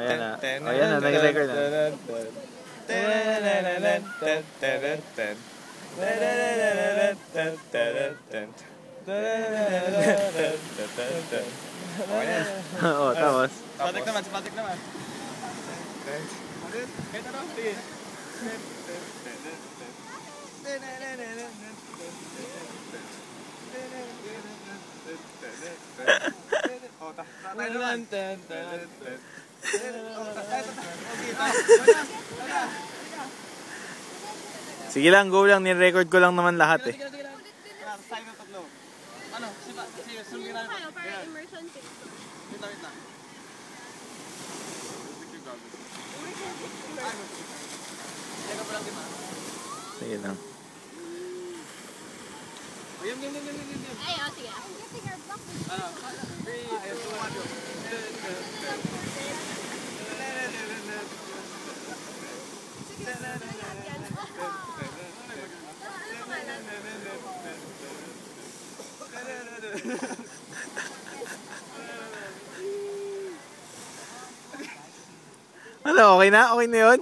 Ayan na. Ayan na, nag-record na. Oo, tapos. Patrick naman, si Patrick naman. Kahit ano, sige. Sige lang, go lang. Ni-record ko lang naman lahat eh. Sige lang. Sign ng tatlo. Ano? Sige, sundin namin. Para immersion picture. Wait lang. Teka pa lang, di ba? Sige lang. Ayun. Ay, oh, sige. I'm getting your block. Ano? 3, 2, 1. Ano, okay na? Okay na yun?